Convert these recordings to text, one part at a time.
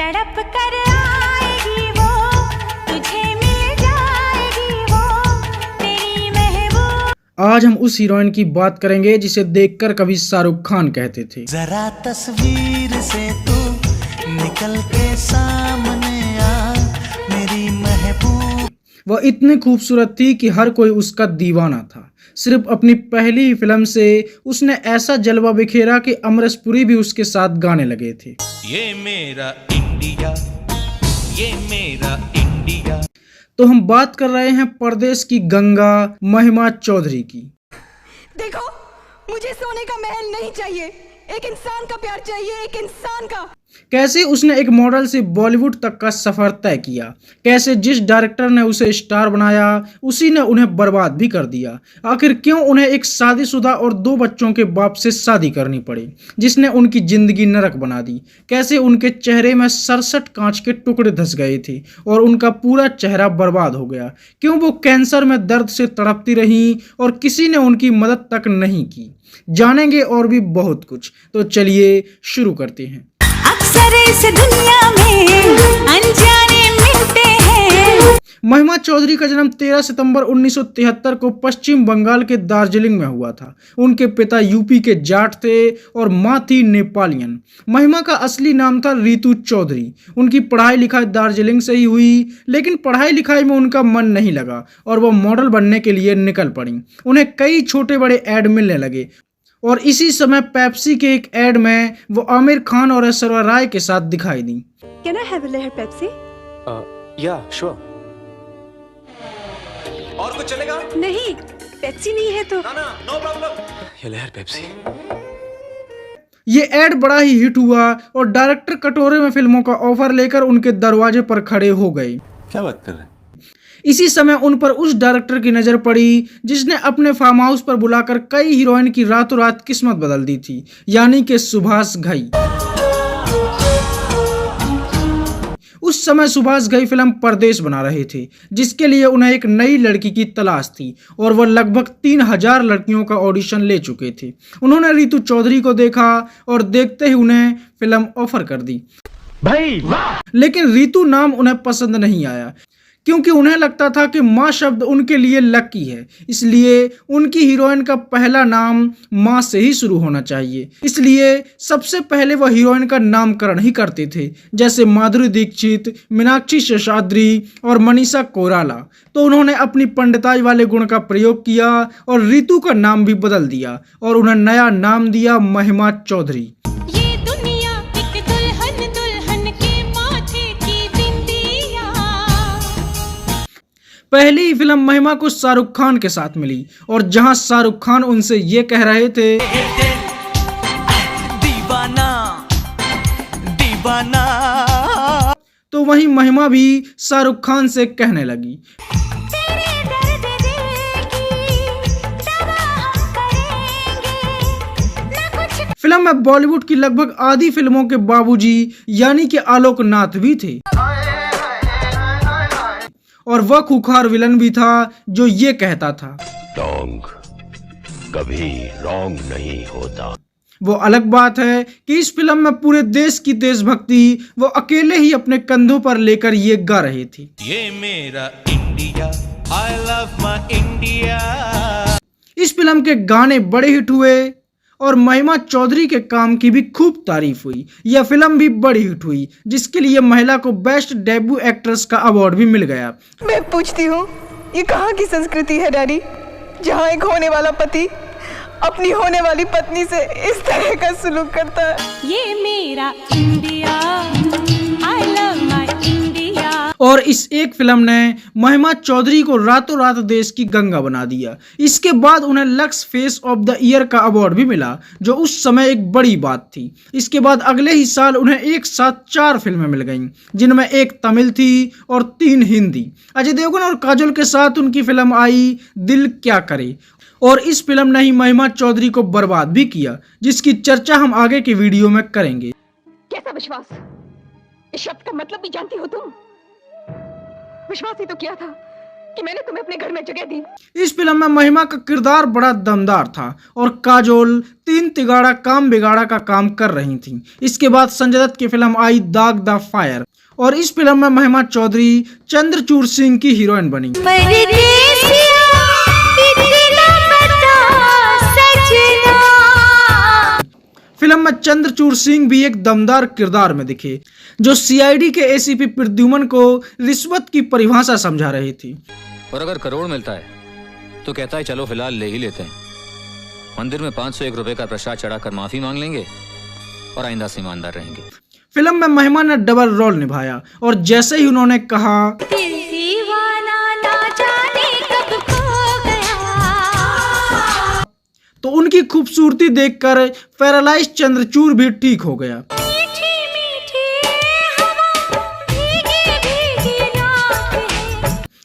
तड़प कर आएगी वो, तुझे मिल जाएगी वो, तेरी महबूब। आज हम उस हीरोइन की बात करेंगे जिसे देखकर कभी शाहरुख खान कहते थे, जरा तस्वीर से तू निकल के सामने आ मेरी महबूब। वह इतनी खूबसूरत थी कि हर कोई उसका दीवाना था। सिर्फ अपनी पहली ही फिल्म से उसने ऐसा जलवा बिखेरा कि अमरीश पुरी भी उसके साथ गाने लगे थे। ये मेरा इंडिया, ये मेरा इंडिया। तो हम बात कर रहे हैं परदेश की गंगा महिमा चौधरी की। देखो, मुझे सोने का महल नहीं चाहिए, एक इंसान का प्यार चाहिए, एक इंसान का। कैसे उसने एक मॉडल से बॉलीवुड तक का सफर तय किया, कैसे जिस डायरेक्टर ने उसे स्टार बनाया उसी ने उन्हें बर्बाद भी कर दिया। आखिर क्यों उन्हें एक शादीशुदा और 2 बच्चों के बाप से शादी करनी पड़ी जिसने उनकी जिंदगी नरक बना दी। कैसे उनके चेहरे में 67 कांच के टुकड़े धंस गए थे और उनका पूरा चेहरा बर्बाद हो गया। क्यों वो कैंसर में दर्द से तड़पती रहीं और किसी ने उनकी मदद तक नहीं की। जानेंगे और भी बहुत कुछ, तो चलिए शुरू करते हैं। अक्सर इस दुनिया में अनजाने मिलते हैं। महिमा चौधरी का जन्म 13 सितंबर 1973 को पश्चिम बंगाल के दार्जिलिंग में हुआ था। उनके पिता यूपी के जाट थे और मां थी नेपालियन। महिमा का असली नाम था रितु चौधरी। उनकी पढ़ाई लिखाई दार्जिलिंग से ही हुई, लेकिन पढ़ाई लिखाई में उनका मन नहीं लगा और वह मॉडल बनने के लिए निकल पड़ी। उन्हें कई छोटे बड़े ऐड मिलने लगे और इसी समय पेप्सी के एक ऐड में वो आमिर खान और ऐश्वर्या राय के साथ दिखाई दी। Can I have a layer Pepsi? Yeah, sure. और कुछ चलेगा? नहीं, पेप्सी नहीं है तो। ना, no problem. ये लहर पेप्सी। ये ऐड बड़ा ही हिट हुआ और डायरेक्टर कटोरे में फिल्मों का ऑफर लेकर उनके दरवाजे पर खड़े हो गए। क्या बात कर रहे हैं? इसी समय उन पर उस डायरेक्टर की नजर पड़ी जिसने अपने फार्म हाउस पर बुलाकर कई हीरोइन की रातों रात किस्मत बदल दी थी, यानी कि सुभाष घई। उस समय सुभाष घई फिल्म परदेश बना रहे थे, जिसके लिए उन्हें एक नई लड़की की तलाश थी और वह लगभग 3000 लड़कियों का ऑडिशन ले चुके थे। उन्होंने रितु चौधरी को देखा और देखते ही उन्हें फिल्म ऑफर कर दी। भाई वाह! लेकिन रितु नाम उन्हें पसंद नहीं आया, क्योंकि उन्हें लगता था कि माँ शब्द उनके लिए लकी है, इसलिए उनकी हीरोइन का पहला नाम माँ से ही शुरू होना चाहिए। इसलिए सबसे पहले वह हीरोइन का नामकरण ही करते थे, जैसे माधुरी दीक्षित, मीनाक्षी शेषाद्री और मनीषा कोइराला। तो उन्होंने अपनी पंडिताई वाले गुण का प्रयोग किया और रितु का नाम भी बदल दिया और उन्हें नया नाम दिया महिमा चौधरी। पहली ही फिल्म महिमा को शाहरुख खान के साथ मिली और जहां शाहरुख खान उनसे ये कह रहे थे, दीवाना दीवाना, तो वहीं महिमा भी शाहरुख खान से कहने लगी, तेरे दर्द देगी दवा हम करेंगे ना कुछ। फिल्म में बॉलीवुड की लगभग आधी फिल्मों के बाबूजी यानी कि आलोक नाथ भी थे और वह खूंखार विलन भी था जो ये कहता था, डोंग कभी रॉन्ग नहीं होता। वो अलग बात है कि इस फिल्म में पूरे देश की देशभक्ति वो अकेले ही अपने कंधों पर लेकर ये गा रहे थे। ये मेरा India, I love my India. इस फिल्म के गाने बड़े हिट हुए और महिमा चौधरी के काम की भी खूब तारीफ हुई। यह फिल्म भी बड़ी हिट हुई, जिसके लिए महिला को बेस्ट डेब्यू एक्ट्रेस का अवार्ड भी मिल गया। मैं पूछती हूँ, ये कहाँ की संस्कृति है डैडी, जहाँ एक होने वाला पति अपनी होने वाली पत्नी से इस तरह का सलूक करता है। ये मेरा India, I love my India. और इस एक फिल्म ने महिमा चौधरी को रातों रात देश की गंगा बना दिया। इसके बाद उन्हें lux face of the year का अवार्ड भी मिला, जो उस समय एक बड़ी बात थी। इसके बाद अगले ही साल उन्हें एक साथ 4 फिल्में मिल गईं, जिनमें एक तमिल थी और 3 हिंदी। अजय देवगन और काजोल के साथ उनकी फिल्म आई दिल क्या करे, और इस फिल्म ने ही महिमा चौधरी को बर्बाद भी किया, जिसकी चर्चा हम आगे की वीडियो में करेंगे। कैसा विश्वास, इस शब्द का मतलब भी जानती हो तुम? विश्वास ही तो किया था कि मैंने तुम्हें अपने घर में जगह दी। इस फिल्म में महिमा का किरदार बड़ा दमदार था और काजोल 3 तिगाड़ा काम बिगाड़ा का काम कर रही थी। इसके बाद संजय दत्त की फिल्म आई दाग द फायर और इस फिल्म में महिमा चौधरी चंद्रचूड़ सिंह की हीरोइन बनी। फिल्म में चंद्रचूड़ सिंह भी एक दमदार किरदार में दिखे, जो सीआईडी के एसीपी प्रद्युमन को रिश्वत की परिभाषा समझा रही थी। और अगर करोड़ मिलता है तो कहता है चलो फिलहाल ले ही लेते हैं। मंदिर में 501 रुपए का प्रसाद चढ़ाकर माफी मांग लेंगे और आइंदा से ईमानदार रहेंगे। फिल्म में महिमा ने डबल रोल निभाया और जैसे ही उन्होंने कहा तो उनकी खूबसूरती देखकर पैरालाइज चंद्रचूड़ भी ठीक हो गया।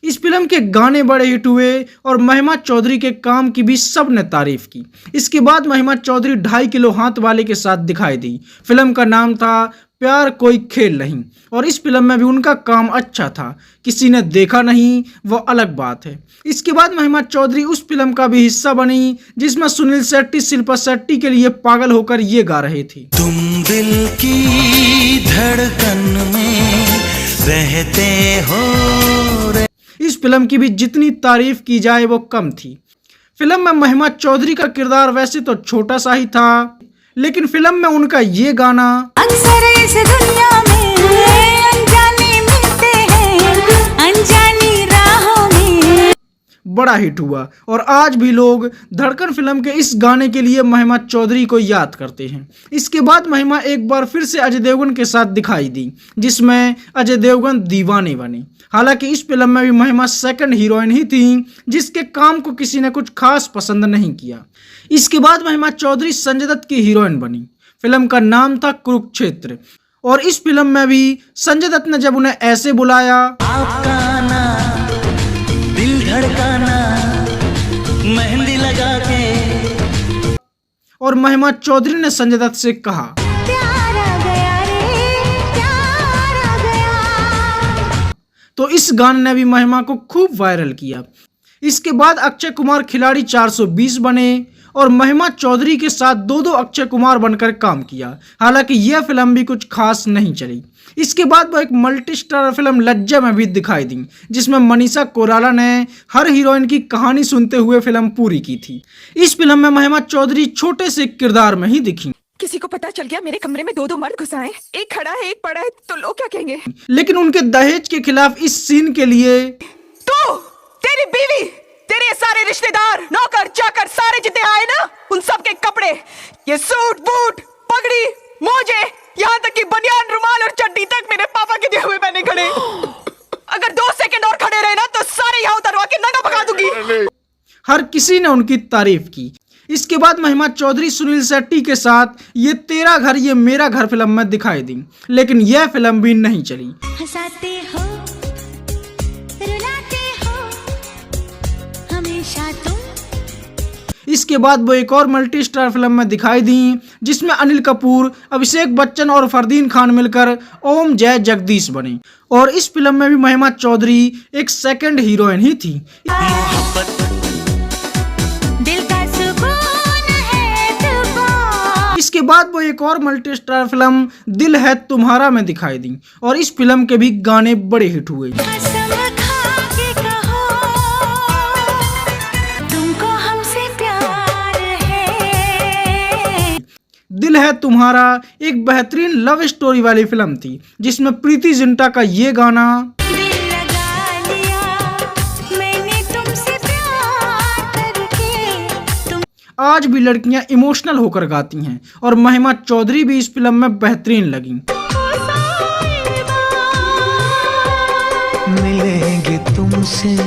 इस फिल्म के गाने बड़े हिट हुए और महिमा चौधरी के काम की भी सबने तारीफ की। इसके बाद महिमा चौधरी 2.5 किलो हाथ वाले के साथ दिखाई दी। फिल्म का नाम था प्यार कोई खेल नहीं और इस फिल्म में भी उनका काम अच्छा था। किसी ने देखा नहीं वो अलग बात है। इसके बाद महिमा चौधरी उस फिल्म का भी हिस्सा बनी जिसमें सुनील शेट्टी शिल्पा शेट्टी के लिए पागल होकर ये गा रहे थे। तुम दिल की धड़कन में रहते हो। इस फिल्म की भी जितनी तारीफ की जाए वो कम थी। फिल्म में महिमा चौधरी का किरदार वैसे तो छोटा सा ही था, लेकिन फिल्म में उनका ये गाना अक्सर इस दुनिया में अनजाने मिलते हैं, अनजानी राहों में बड़ा हिट हुआ और आज भी लोग धड़कन फिल्म के इस गाने के लिए महिमा चौधरी को याद करते हैं। इसके बाद महिमा एक बार फिर से अजय देवगन के साथ दिखाई दी, जिसमें अजय देवगन दीवाने बने। हालांकि इस फिल्म में भी महिमा सेकंड हीरोइन ही थी, जिसके काम को किसी ने कुछ खास पसंद नहीं किया। इसके बाद महिमा चौधरी संजय दत्त की हीरोइन बनी। फिल्म का नाम था कुरुक्षेत्र और इस फिल्म में भी संजय दत्त ने जब उन्हें ऐसे बुलाया दिल धड़काना मेहंदी लगा के और महिमा चौधरी ने संजय दत्त से कहा प्यार आ गया रे, प्यार आ गया। तो इस गाने ने भी महिमा को खूब वायरल किया। इसके बाद अक्षय कुमार खिलाड़ी 420 बने और महिमा चौधरी के साथ दो अक्षय कुमार बनकर काम किया। हालांकि यह फिल्म भी कुछ खास नहीं चली। इसके बाद वो एक मल्टी स्टार फिल्म लज्जा में भी दिखाई दी, जिसमें मनीषा कोइराला ने हर हीरोइन की कहानी सुनते हुए फिल्म पूरी की थी। इस फिल्म में महिमा चौधरी छोटे से किरदार में ही दिखी। किसी को पता चल गया मेरे कमरे में 2 मर्द घुस आए, एक खड़ा है एक पड़ा है, तो लोग क्या कहेंगे। लेकिन उनके दहेज के खिलाफ इस सीन के लिए तू, तेरी बीवी, तेरे सारे रिश्तेदार, नौकर चाकर सारे जितने आए ना, उन सब के कपड़े, ये सूट बूट पगड़ी मोजे, यहाँ तक कि बनियान रुमाल और चड्डी तक मेरे पापा के दिए हुए मैंने खड़े। अगर 2 सेकंड और खड़े रहे ना तो सारे यहाँ उतरवा के नंगा भगा दूंगी। हर किसी ने उनकी तारीफ की। इसके बाद महिमा चौधरी सुनील शेट्टी के साथ ये तेरा घर ये मेरा घर फिल्म में दिखाई दी, लेकिन यह फिल्म भी नहीं चली। हंसाते हो, रुलाते हो, हमेशा तुम। इसके बाद वो एक और मल्टी स्टार फिल्म में दिखाई दी, जिसमें अनिल कपूर, अभिषेक बच्चन और फरदीन खान मिलकर ओम जय जगदीश बने और इस फिल्म में भी महिमा चौधरी एक सेकंड हीरोइन ही थी। दिल का सुकून है तुमको। इसके बाद वो एक और मल्टी स्टार फिल्म दिल है तुम्हारा में दिखाई दी और इस फिल्म के भी गाने बड़े हिट हुए। कसम खा के कहो, तुमको हमसे प्यार है। दिल है तुम्हारा एक बेहतरीन लव स्टोरी वाली फिल्म थी, जिसमें प्रीति जिंटा का ये गाना दिल लगा लिया मैंने तुमसे प्यार करके। तुम आज भी लड़कियां इमोशनल होकर गाती हैं और महिमा चौधरी भी इस फिल्म में बेहतरीन लगी। मिलेंगे तुमसे।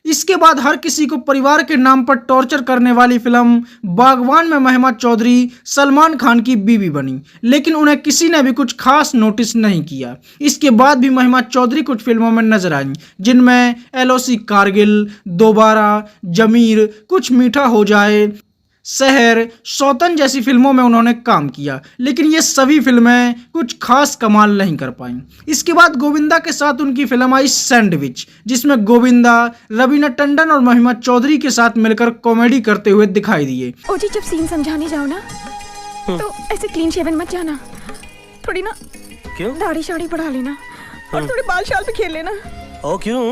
इसके बाद हर किसी को परिवार के नाम पर टॉर्चर करने वाली फिल्म बागवान में महिमा चौधरी सलमान खान की बीवी बनी, लेकिन उन्हें किसी ने भी कुछ खास नोटिस नहीं किया। इसके बाद भी महिमा चौधरी कुछ फिल्मों में नजर आई, जिनमें LOC कारगिल, दोबारा, जमीर, कुछ मीठा हो जाए, शहर, सौतन जैसी फिल्मों में उन्होंने काम किया, लेकिन ये सभी फिल्में कुछ खास कमाल नहीं कर पाईं। इसके बाद गोविंदा के साथ उनकी फिल्म आई सैंडविच, जिसमें गोविंदा रवीना टंडन और महिमा चौधरी के साथ मिलकर कॉमेडी करते हुए दिखाई दिए। ओ जी, जब सीन समझाने जाओ ना तो ऐसे क्लीन शेवन मत जाना, थोड़ी ना क्यों? दाढ़ी शाड़ी बढ़ा लेना और थोड़े बाल शाल पे खेल लेना। ओ क्यों?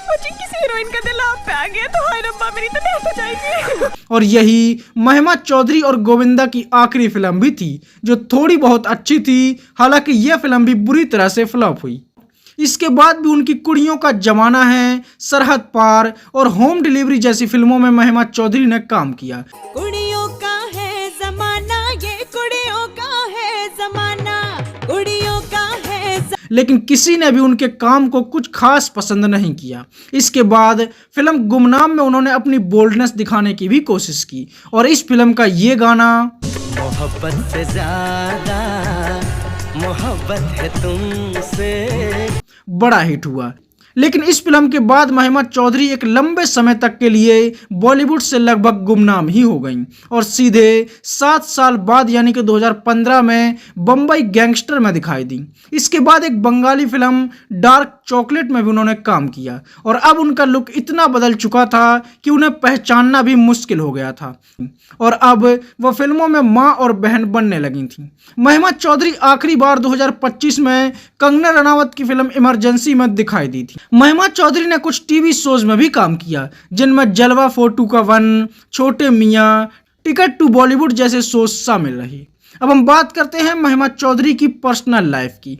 ओ जी, किसी हीरोइन का दिल आप पे आ गया तो हाय रब्बा, मेरी तो डेथ हो जाएगी। और यही महिमा चौधरी और गोविंदा की आखिरी फिल्म भी थी, जो थोड़ी बहुत अच्छी थी। हालांकि यह फिल्म भी बुरी तरह से फ्लॉप हुई। इसके बाद भी उनकी कुड़ियों का जमाना है, सरहद पार और होम डिलीवरी जैसी फिल्मों में महिमा चौधरी ने काम किया। कुड़ियों का है जमाना, ये कुड़ियों का है जमाना, कुड़ियों का है लेकिन किसी ने भी उनके काम को कुछ खास पसंद नहीं किया। इसके बाद फिल्म गुमनाम में उन्होंने अपनी बोल्डनेस दिखाने की भी कोशिश की और इस फिल्म का ये गाना मोहब्बत से ज्यादा मोहब्बत है तुमसे बड़ा हिट हुआ। लेकिन इस फिल्म के बाद महिमा चौधरी एक लंबे समय तक के लिए बॉलीवुड से लगभग गुमनाम ही हो गईं और सीधे 7 साल बाद यानी कि 2015 में बम्बई गैंगस्टर में दिखाई दी। इसके बाद एक बंगाली फिल्म डार्क चॉकलेट में भी उन्होंने काम किया और अब उनका लुक इतना बदल चुका था कि उन्हें पहचानना भी मुश्किल हो गया था और अब वह फिल्मों में माँ और बहन बनने लगी थी। महिमा चौधरी आखिरी बार 2025 में कंगना रनावत की फिल्म इमरजेंसी में दिखाई दी थी। महिमा चौधरी ने कुछ टीवी शोज में भी काम किया, जिनमें जलवा 4-2 का 1, छोटे मियाँ, टिकट टू बॉलीवुड जैसे शोज शामिल रही। अब हम बात करते हैं महिमा चौधरी की पर्सनल लाइफ की।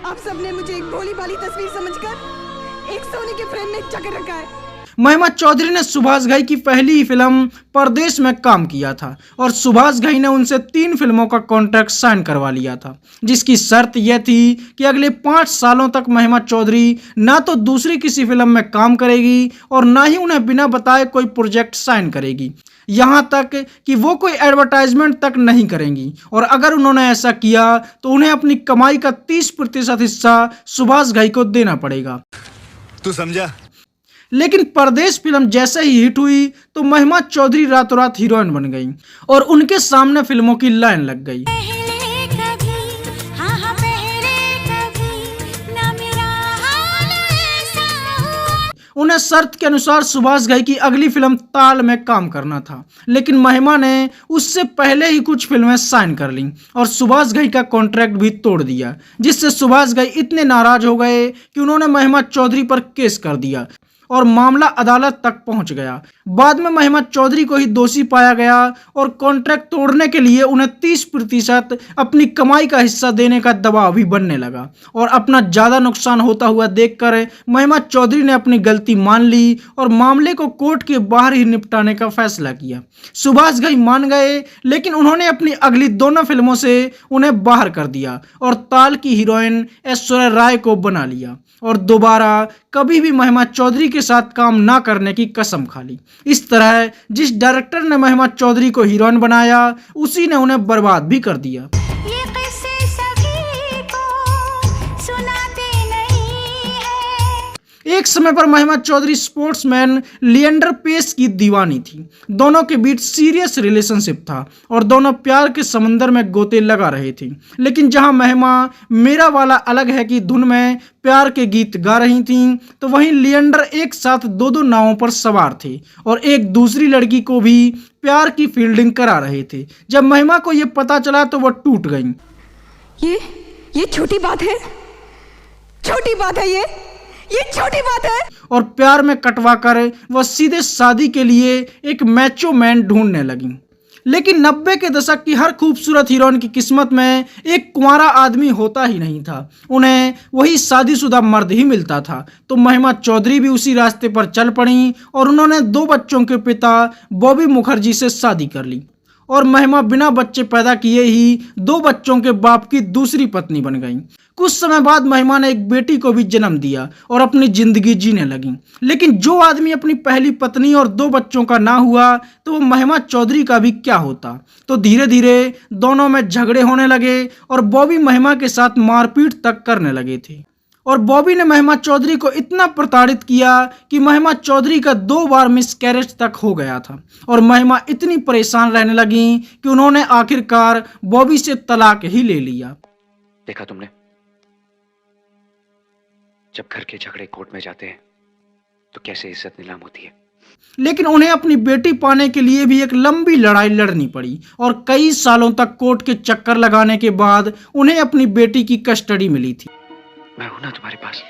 आप सबने मुझे एक भोली भाली तस्वीर समझकर एक सोने के फ्रेम में जकड़ रखा है। महिमा चौधरी ने सुभाष घई की पहली ही फिल्म परदेश में काम किया था और सुभाष घई ने उनसे 3 फिल्मों का कॉन्ट्रैक्ट साइन करवा लिया था, जिसकी शर्त यह थी कि अगले 5 सालों तक महिमा चौधरी ना तो दूसरी किसी फिल्म में काम करेगी और ना ही उन्हें बिना बताए कोई प्रोजेक्ट साइन करेगी, यहाँ तक कि वो कोई एडवर्टाइजमेंट तक नहीं करेंगी। और अगर उन्होंने ऐसा किया तो उन्हें अपनी कमाई का 30% हिस्सा सुभाष घई को देना पड़ेगा। तू समझा? लेकिन परदेश फिल्म जैसे ही हिट हुई तो महिमा चौधरी रातों रात हीरोइन बन गई और उनके सामने फिल्मों की लाइन लग गई। पहले कभी, हाँ हाँ पहले कभी ना मेरा हाल ऐसा हुआ। उन्हें शर्त के अनुसार सुभाष घई की अगली फिल्म ताल में काम करना था, लेकिन महिमा ने उससे पहले ही कुछ फिल्में साइन कर लीं और सुभाष घई का कॉन्ट्रैक्ट भी तोड़ दिया, जिससे सुभाष घई इतने नाराज हो गए कि उन्होंने महिमा चौधरी पर केस कर दिया और मामला अदालत तक पहुंच गया। बाद में महिमा चौधरी को ही दोषी पाया गया और कॉन्ट्रैक्ट तोड़ने के लिए उन्हें 30% अपनी कमाई का हिस्सा देने का दबाव भी बनने लगा और अपना ज़्यादा नुकसान होता हुआ देखकर महिमा चौधरी ने अपनी गलती मान ली और मामले को कोर्ट के बाहर ही निपटाने का फैसला किया। सुभाष घई मान गए, लेकिन उन्होंने अपनी अगली दोनों फिल्मों से उन्हें बाहर कर दिया और ताल की हीरोइन ऐश्वर्या राय को बना लिया और दोबारा कभी भी महिमा चौधरी के साथ काम ना करने की कसम खा ली। इस तरह जिस डायरेक्टर ने महिमा चौधरी को हीरोइन बनाया, उसी ने उन्हें बर्बाद भी कर दिया। ये किस्से सभी को सुनाते नहीं है। एक समय पर महिमा चौधरी स्पोर्ट्समैन लिएंडर पेस की दीवानी थी। दोनों के बीच सीरियस रिलेशनशिप था और दोनों प्यार के समंदर में गोते लगा रहे थे। लेकिन जहां महिमा मेरा वाला अलग है कि धुन में प्यार के गीत गा रही थीं, तो वहीं लिएंडर एक साथ 2-2 नावों पर सवार थे और एक दूसरी लड़की को भी प्यार की फील्डिंग करा रहे थे। जब महिमा को यह पता चला तो वह टूट गईं। ये छोटी बात है, छोटी बात है, ये छोटी बात है। और प्यार में कटवा कर वह सीधे शादी के लिए एक मैचो मैन ढूंढने लगी। लेकिन 90 के दशक की हर खूबसूरत हीरोइन की किस्मत में एक कुंवारा आदमी होता ही नहीं था, उन्हें वही शादीशुदा मर्द ही मिलता था। तो महिमा चौधरी भी उसी रास्ते पर चल पड़ी और उन्होंने 2 बच्चों के पिता बॉबी मुखर्जी से शादी कर ली और महिमा बिना बच्चे पैदा किए ही 2 बच्चों के बाप की दूसरी पत्नी बन गई। कुछ समय बाद महिमा ने एक बेटी को भी जन्म दिया और अपनी जिंदगी जीने लगी। लेकिन जो आदमी अपनी पहली पत्नी और 2 बच्चों का ना हुआ, तो वो महिमा चौधरी का भी क्या होता। तो धीरे धीरे दोनों में झगड़े होने लगे और बॉबी महिमा के साथ मारपीट तक करने लगे थे और बॉबी ने महिमा चौधरी को इतना प्रताड़ित किया कि महिमा चौधरी का 2 बार मिसकैरेज तक हो गया था और महिमा इतनी परेशान रहने लगी कि उन्होंने आखिरकार बॉबी से तलाक ही ले लिया। देखा तुमने, जब घर के झगड़े कोर्ट में जाते हैं तो कैसे इज्जत नीलाम होती है। लेकिन उन्हें अपनी बेटी पाने के लिए भी एक लंबी लड़ाई लड़नी पड़ी और कई सालों तक कोर्ट के चक्कर लगाने के बाद उन्हें अपनी बेटी की कस्टडी मिली थी। मैं हूं ना तुम्हारे पास।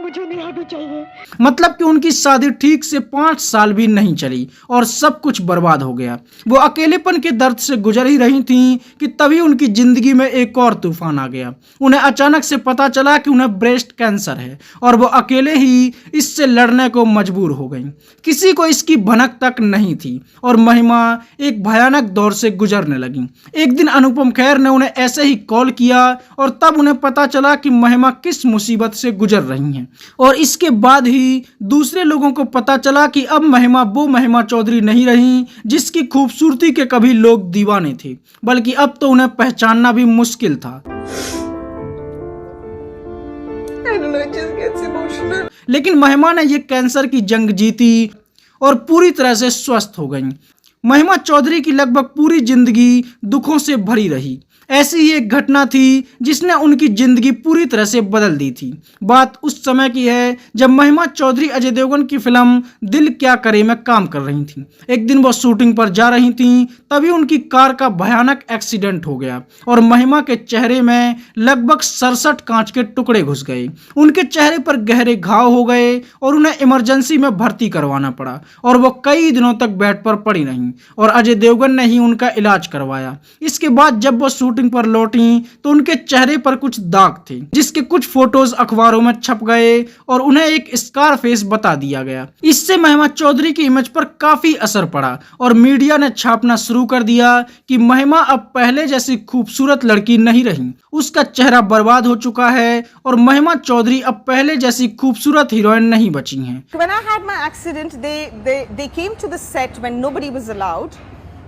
मुझे नहीं आना चाहिए। मतलब कि उनकी शादी ठीक से 5 साल भी नहीं चली और सब कुछ बर्बाद हो गया। वो अकेलेपन के दर्द से गुजर ही रही थीं कि तभी उनकी जिंदगी में एक और तूफान आ गया। उन्हें अचानक से पता चला कि उन्हें ब्रेस्ट कैंसर है और वो अकेले ही इससे लड़ने को मजबूर हो गई। किसी को इसकी भनक तक नहीं थी और महिमा एक भयानक दौर से गुजरने लगी। एक दिन अनुपम खेर ने उन्हें ऐसे ही कॉल किया और तब उन्हें पता चला कि महिमा किस मुसीबत से गुजर रही हैं और इसके बाद ही दूसरे लोगों को पता चला कि अब महिमा वो महिमा चौधरी नहीं रही जिसकी खूबसूरती के कभी लोग दीवाने थे, बल्कि अब तो उन्हें पहचानना भी मुश्किल था। लेकिन महिमा ने ये कैंसर की जंग जीती और पूरी तरह से स्वस्थ हो गई। महिमा चौधरी की लगभग पूरी जिंदगी दुखों से भरी रही। ऐसी ही एक घटना थी जिसने उनकी जिंदगी पूरी तरह से बदल दी थी। बात उस समय की है जब महिमा चौधरी अजय देवगन की फिल्म दिल क्या करे में काम कर रही थी। एक दिन वो शूटिंग पर जा रही थी, तभी उनकी कार का भयानक एक्सीडेंट हो गया और महिमा के चेहरे में लगभग 67 कांच के टुकड़े घुस गए। उनके चेहरे पर गहरे घाव हो गए और उन्हें इमरजेंसी में भर्ती करवाना पड़ा और वो कई दिनों तक बेड पर पड़ी रहीं और अजय देवगन ने ही उनका इलाज करवाया। इसके बाद जब वो शूटिंग पर लौटी तो उनके चेहरे पर कुछ दाग थे जिसके कुछ फोटोज अखबारों में छप गए और उन्हें एक स्कार फेस बता दिया गया। इससे महिमा चौधरी की इमेज पर काफी असर पड़ा और मीडिया ने छापना शुरू कर दिया कि महिमा अब पहले जैसी खूबसूरत लड़की नहीं रही, उसका चेहरा बर्बाद हो चुका है और महिमा चौधरी अब पहले जैसी खूबसूरत हीरोइन नहीं बची हैं। When I had my accident, they came to the set when nobody was allowed,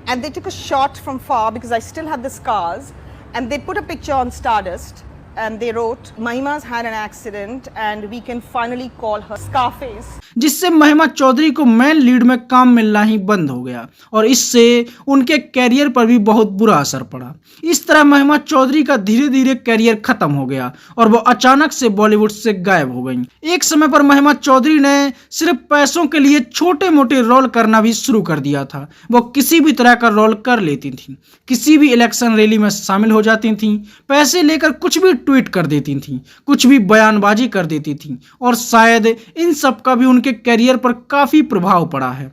and they took a shot from far because I still had the scars, and they put a picture on Stardust, and they wrote, "Mahima's had an accident, and we can finally call her Scarface." जिससे महिमा चौधरी को main lead में काम मिलना ही बंद हो गया और इससे उनके कैरियर पर भी बहुत बुरा असर पड़ा। इस तरह महिमा चौधरी का धीरे धीरे कैरियर खत्म हो गया और वो अचानक से बॉलीवुड से गायब हो गई। एक समय पर महिमा चौधरी ने सिर्फ पैसों के लिए छोटे मोटे रोल करना भी शुरू कर दिया था। वो किसी भी तरह का रोल कर लेती थी, किसी भी इलेक्शन रैली में शामिल हो जाती थी, पैसे लेकर कुछ भी ट्वीट कर देती थी, कुछ भी बयानबाजी कर देती थी और शायद इन सब का भी उनके करियर पर काफी प्रभाव पड़ा है।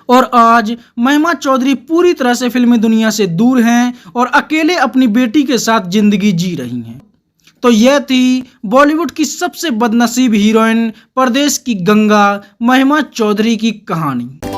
और आज महिमा चौधरी पूरी तरह से फिल्मी दुनिया से दूर हैं और अकेले अपनी बेटी के साथ जिंदगी जी रही हैं। तो यह थी बॉलीवुड की सबसे बदनसीब हीरोइन, परदेश की गंगा, महिमा चौधरी की कहानी।